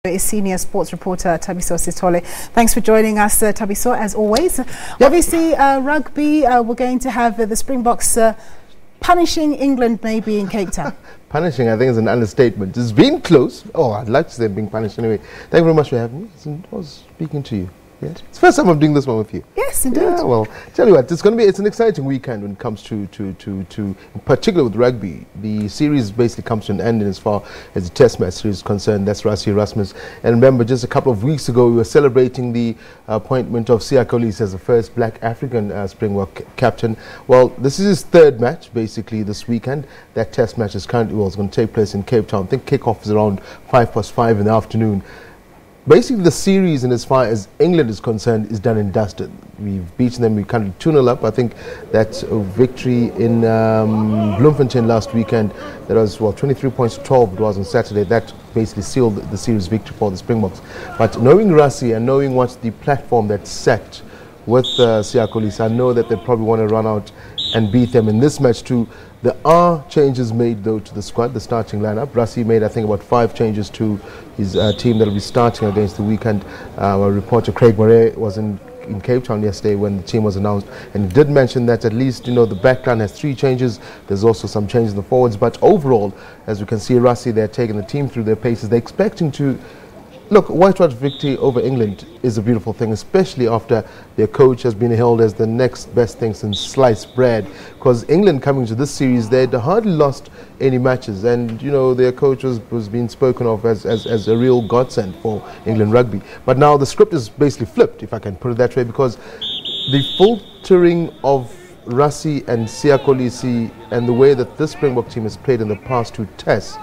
Is senior sports reporter Thabiso Sithole. Thanks for joining us, Thabiso, as always. Obviously, rugby, we're going to have the Springboks punishing England maybe in Cape Town. Punishing, I think, is an understatement. It's been close. Oh, I'd like to say being punished anyway. Thank you very much for having me. I was speaking to you. Yes. It's the first time I'm doing this one with you. Yes, indeed. Yeah, well, tell you what, it's an exciting weekend when it comes to in particular with rugby. The series basically comes to an end in as far as the test match series is concerned. That's Rassie Erasmus. And remember, just a couple of weeks ago, we were celebrating the appointment of Siya Kolisi as the first black African Springbok captain. Well, this is his third match, basically, this weekend. That test match is currently, well, it's going to take place in Cape Town. I think kickoff is around 5:05 in the afternoon. Basically, the series, in as far as England is concerned, is done and dusted. We've beaten them. We kind of 2-0 up. I think that victory in Bloemfontein last weekend, that was, well, 23 points to 12 it was on Saturday. That basically sealed the series victory for the Springboks. But knowing Rassie and knowing what's the platform that's set with Siya Kolisi, I know that they probably want to run out and beat them in this match too. There are changes made, though, to the squad, the starting lineup. Rassie made, I think, about 5 changes to his team that will be starting against the weekend. Our reporter Craig Murray was in Cape Town yesterday when the team was announced, and he did mention that at least, you know, the backline has 3 changes. There's also some changes in the forwards, but overall, as we can see, Rassie, they're taking the team through their paces. They're expecting to... Look, white-wash victory over England is a beautiful thing, especially after their coach has been hailed as the next best thing since sliced bread. Because England coming to this series, they'd hardly lost any matches, and you know their coach was being spoken of as a real godsend for England rugby. But now the script is basically flipped, if I can put it that way, because the faltering of Rassie and Siya Kolisi and the way that this Springbok team has played in the past 2 tests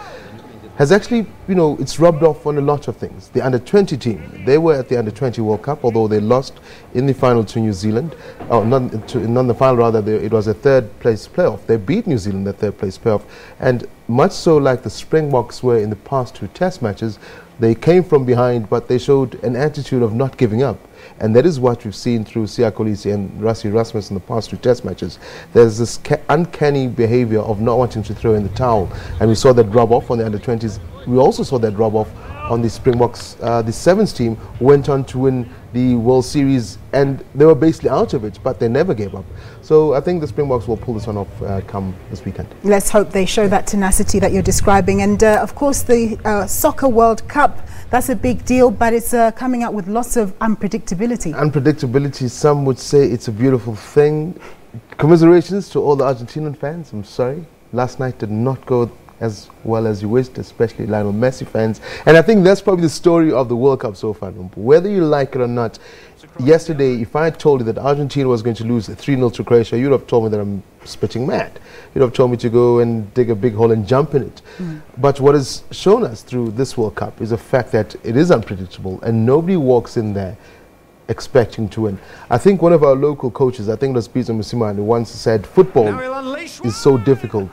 has actually, you know, it's rubbed off on a lot of things. The under-20 team, they were at the under-20 World Cup, although they lost in the final to New Zealand. Oh, not the final, rather, it was a third-place playoff. They beat New Zealand in the third-place playoff. And much so like the Springboks were in the past 2 test matches, they came from behind, but they showed an attitude of not giving up. And that is what we've seen through Siya Kolisi and Rassie Erasmus in the past 2 test matches. There's this uncanny behavior of not wanting to throw in the towel. And we saw that rub off on the under-20s. We also saw that rub off on the Springboks. The Sevens team went on to win the World Series, and they were basically out of it, but they never gave up. So I think the Springboks will pull this one off come this weekend. Let's hope they show that tenacity that you're describing. And of course, the Soccer World Cup, that's a big deal, but it's coming out with lots of unpredictability. Unpredictability, some would say it's a beautiful thing. Commiserations to all the Argentinian fans. I'm sorry, last night did not go as well as you wished, especially Lionel Messi fans. And I think that's probably the story of the World Cup so far. Whether you like it or not, yesterday, if I had told you that Argentina was going to lose 3-0 to Croatia, you'd have told me that I'm spitting mad. You'd have told me to go and dig a big hole and jump in it. But what has shown us through this World Cup is the fact that it is unpredictable and nobody walks in there expecting to win. I think one of our local coaches, I think it was Peter Musimane, once said football is so difficult.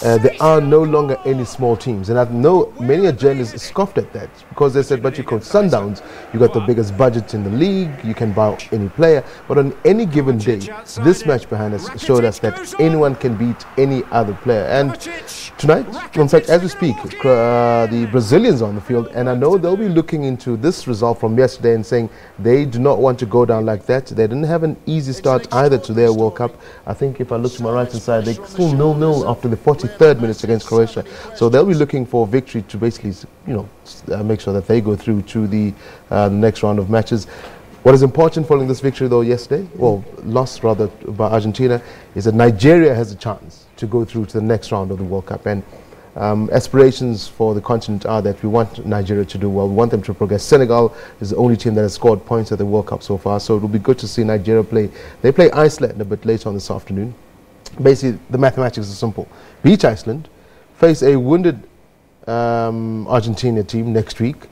There are no longer any small teams, and I know many journalists scoffed at that because they said, but you coach Sundowns, you got the biggest budget in the league, you can buy any player, but on any given day, this match behind us showed us that anyone can beat any other player. And tonight, in fact, as we speak, the Brazilians are on the field, and I know they'll be looking into this result from yesterday and saying they do not want to go down like that. They didn't have an easy start either to their World Cup. I think if I look to my right hand side, they still 0-0 after the 43rd minutes against Croatia. So they'll be looking for victory to basically, you know, make sure that they go through to the next round of matches. What is important following this victory, though, yesterday, well, loss rather by Argentina, is that Nigeria has a chance to go through to the next round of the World Cup. And aspirations for the continent are that we want Nigeria to do well. We want them to progress. Senegal is the only team that has scored points at the World Cup so far, so it will be good to see Nigeria play. They play Iceland a bit later on this afternoon. Basically, the mathematics is simple. Beat Iceland, face a wounded Argentina team next week.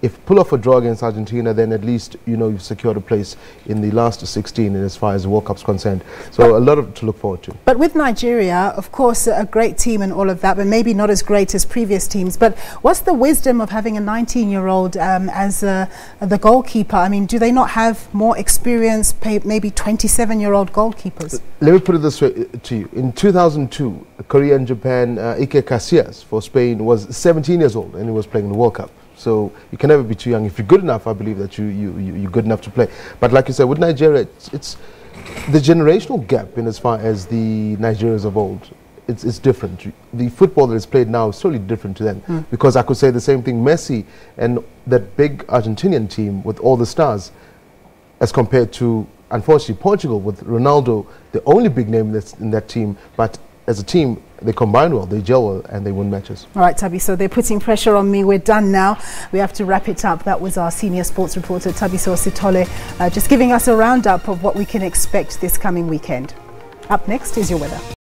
If pull off a draw against Argentina, then at least, you know, you've secured a place in the last 16 as far as the World Cup's concerned. So a lot to look forward to. But with Nigeria, of course, a great team and all of that, but maybe not as great as previous teams. But what's the wisdom of having a 19-year-old as the goalkeeper? I mean, do they not have more experience, maybe 27-year-old goalkeepers? Let me put it this way to you. In 2002, Korea and Japan, Ike Casillas for Spain was 17 years old and he was playing in the World Cup. So you can never be too young. If you're good enough, I believe that you're good enough to play. But like you said, with Nigeria, it's the generational gap in as far as the Nigerians of old. It's different. The football that is played now is totally different to then. Because I could say the same thing, Messi and that big Argentinian team with all the stars, as compared to, unfortunately, Portugal with Ronaldo, the only big name that's in that team. But as a team, they combine well, they gel well, and they win matches. All right, Thabiso, so they're putting pressure on me. We're done now. We have to wrap it up. That was our senior sports reporter, Thabiso Sithole, just giving us a roundup of what we can expect this coming weekend. Up next is your weather.